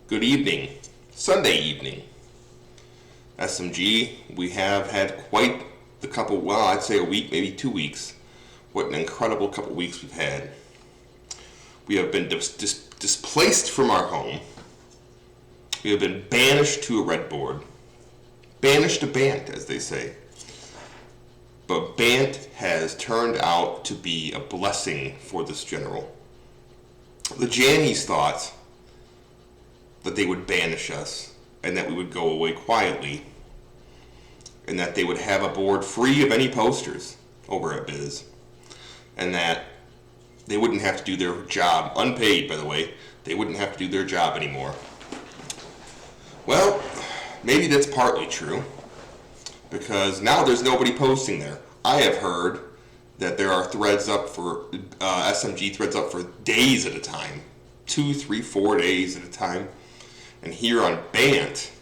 Good evening, Sunday evening. SMG, we have had quite the couple, well, I'd say a week, maybe 2 weeks. What an incredible couple weeks we've had. We have been displaced from our home. We have been banished to a red board. Banished to Bant, as they say. But Bant has turned out to be a blessing for this general. The Jannies thought that they would banish us and that we would go away quietly and that they would have a board free of any posters over at Biz and that they wouldn't have to do their job, unpaid by the way, they wouldn't have to do their job anymore. Well, maybe that's partly true because now there's nobody posting there. I have heard that there are threads up for, SMG threads up for days at a time, 2, 3, 4 days at a time. And here on Bant,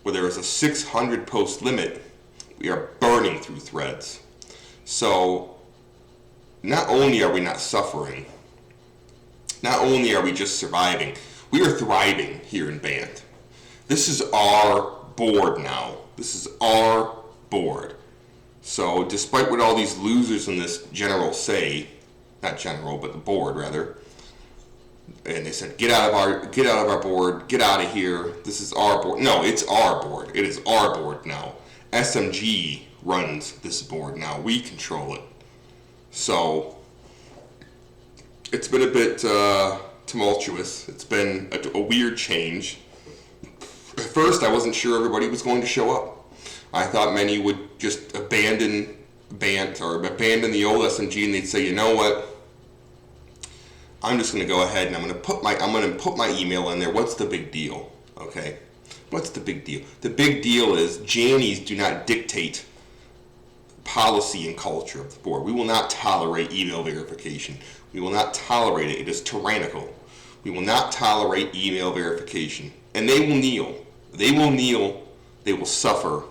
where there is a 600 post limit, we are burning through threads. So not only are we not suffering, not only are we just surviving, we are thriving here in Bant. This is our board now. This is our board. So despite what all these losers in this general say, not general, but the board rather, and they said, get out of our board, get out of here, this is our board. No, it's our board. It is our board now. SMG runs this board now. We control it. So it's been a bit tumultuous. It's been a weird change. At first, I wasn't sure everybody was going to show up. I thought many would just abandon Bant or abandon the old SMG and they'd say, you know what? I'm just going to go ahead and I'm going to put my email in there. What's the big deal? Okay. What's the big deal? The big deal is Jannies do not dictate policy and culture of the board. We will not tolerate email verification. We will not tolerate it. It is tyrannical. We will not tolerate email verification. And they will kneel. They will kneel. They will suffer.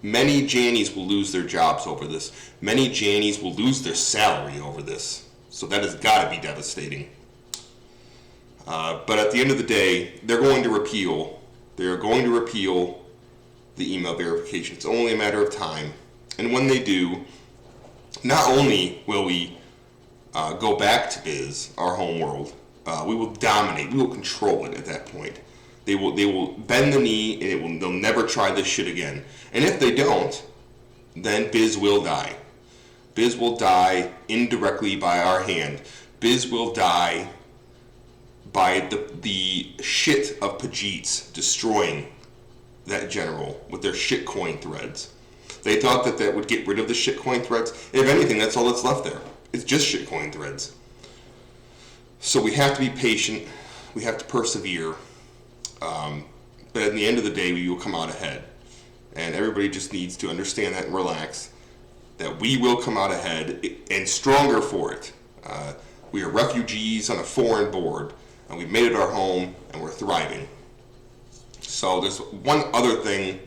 Many Jannies will lose their jobs over this. Many Jannies will lose their salary over this. So that has got to be devastating. But at the end of the day, they're going to repeal. They're going to repeal the email verification. It's only a matter of time. And when they do, not only will we go back to Biz, our home world, we will dominate. We will control it at that point. They will bend the knee, and they'll never try this shit again. And if they don't, then Biz will die. Biz will die indirectly by our hand. Biz will die by the shit of Pajits destroying that general with their shitcoin threads. They thought that would get rid of the shitcoin threads. If anything, that's all that's left there. It's just shitcoin threads. So we have to be patient. We have to persevere. But at the end of the day, we will come out ahead. And everybody just needs to understand that and relax. That we will come out ahead and stronger for it. We are refugees on a foreign board, and we've made it our home, and we're thriving. So there's one other thing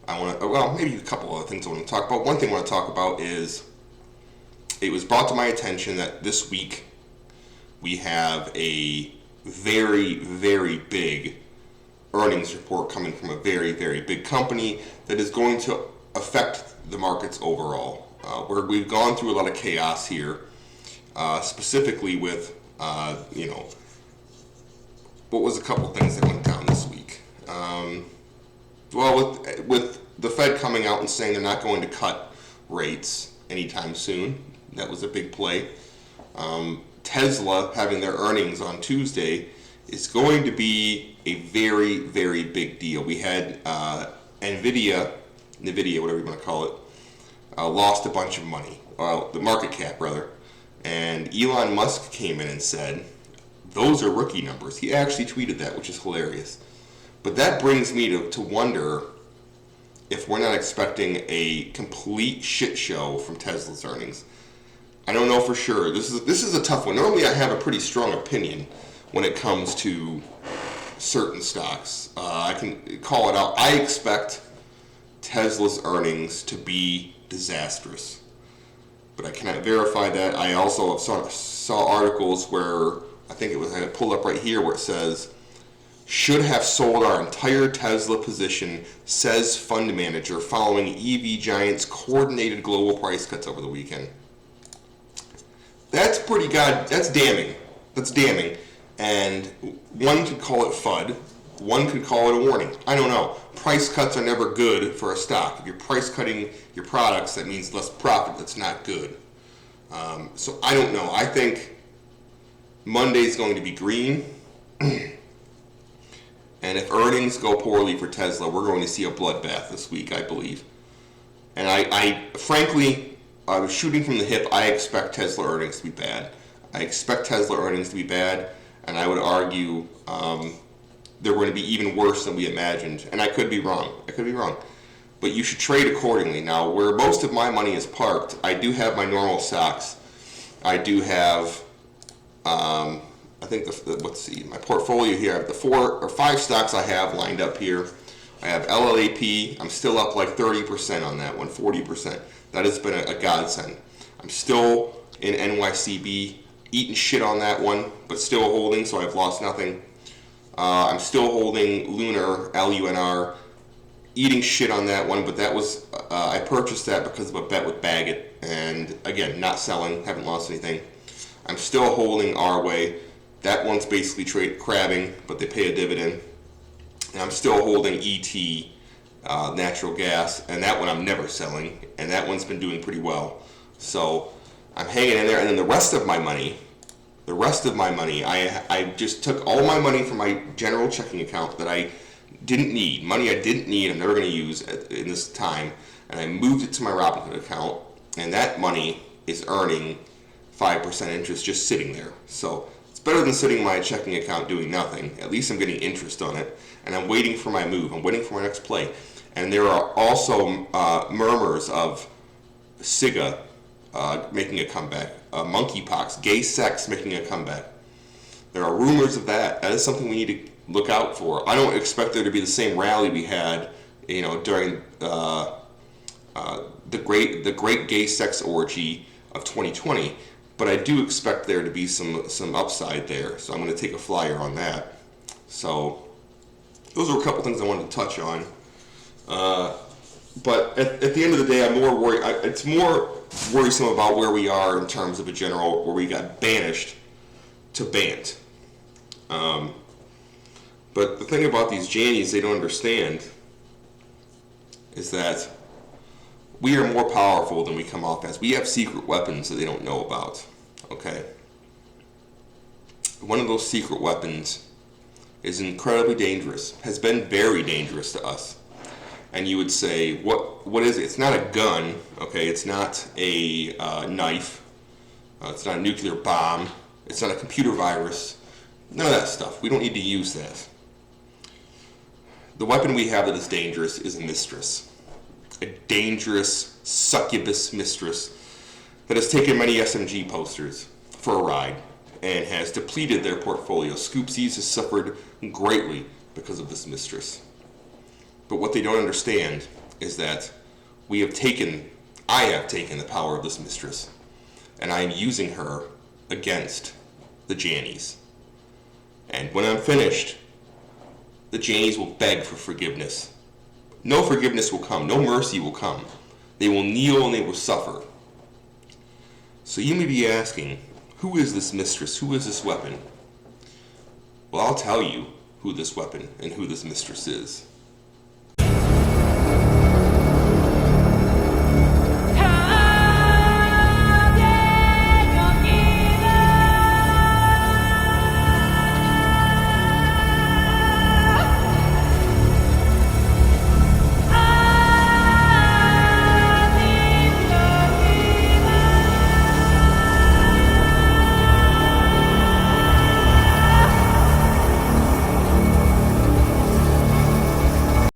maybe a couple other things I want to talk about. One thing I want to talk about is it was brought to my attention that this week we have a very, very big earnings report coming from a very, very big company that is going to affect the markets overall. We've gone through a lot of chaos here, specifically with, what was a couple things that went down this week? With the Fed coming out and saying they're not going to cut rates anytime soon, that was a big play. Tesla having their earnings on Tuesday is going to be a very, very big deal. We had NVIDIA, whatever you want to call it, lost a bunch of money, the market cap rather, and Elon Musk came in and said, those are rookie numbers. He actually tweeted that, which is hilarious. But that brings me to wonder if we're not expecting a complete shit show from Tesla's earnings. I don't know for sure. This is a tough one. Normally I have a pretty strong opinion when it comes to certain stocks. I can call it out. I expect Tesla's earnings to be disastrous, but I cannot verify that. I also saw articles where I think it was, I had it pulled up right here where it says should have sold our entire Tesla position, says fund manager, following EV giant's coordinated global price cuts over the weekend. That's that's damning. That's damning. And one could call it FUD. One could call it a warning. I don't know. Price cuts are never good for a stock. If you're price cutting your products, that means less profit. That's not good. So I don't know. I think Monday's going to be green. And if earnings go poorly for Tesla, we're going to see a bloodbath this week, I believe. And I frankly, I was shooting from the hip. I expect Tesla earnings to be bad. I expect Tesla earnings to be bad, and I would argue they're going to be even worse than we imagined. And I could be wrong. But you should trade accordingly. Now, where most of my money is parked, I do have my normal stocks. I do have, I think, let's see, my portfolio here. I have the 4 or 5 stocks I have lined up here. I have LLAP. I'm still up like 30% on that one, 40%. That has been a godsend. I'm still in NYCB, eating shit on that one, but still holding, so I've lost nothing. I'm still holding Lunar, LUNR, eating shit on that one, but that was, I purchased that because of a bet with Baggett, and again, not selling, haven't lost anything. I'm still holding Arway. That one's basically crabbing, but they pay a dividend. And I'm still holding ET, natural gas, and that one I'm never selling, and that one's been doing pretty well. So I'm hanging in there, and then the rest of my money, I just took all my money from my general checking account that I didn't need, money I didn't need, I'm never going to use in this time, and I moved it to my Robinhood account, and that money is earning 5% interest just sitting there. So it's better than sitting in my checking account doing nothing. At least I'm getting interest on it, and I'm waiting for my move. I'm waiting for my next play. And there are also murmurs of SIGA making a comeback, monkeypox, gay sex making a comeback. There are rumors of that. That is something we need to look out for. I don't expect there to be the same rally we had, during the great gay sex orgy of 2020. But I do expect there to be some upside there. So I'm going to take a flyer on that. So those are a couple things I wanted to touch on. But at the end of the day, I'm more worried. It's more worrisome about where we are in terms of a general, where we got banished to banned. But the thing about these Jannies they don't understand is that we are more powerful than we come off as. We have secret weapons that they don't know about. Okay? One of those secret weapons is incredibly dangerous, has been very dangerous to us. And you would say, what is it? It's not a gun, okay? It's not a knife. It's not a nuclear bomb. It's not a computer virus. None of that stuff. We don't need to use that. The weapon we have that is dangerous is a mistress. A dangerous succubus mistress that has taken many SMG posters for a ride and has depleted their portfolio. Scoopsies has suffered greatly because of this mistress. But what they don't understand is that I have taken the power of this mistress, and I am using her against the Jannies. And when I'm finished, the Jannies will beg for forgiveness. No forgiveness will come. No mercy will come. They will kneel and they will suffer. So you may be asking, who is this mistress? Who is this weapon? Well, I'll tell you who this weapon and who this mistress is.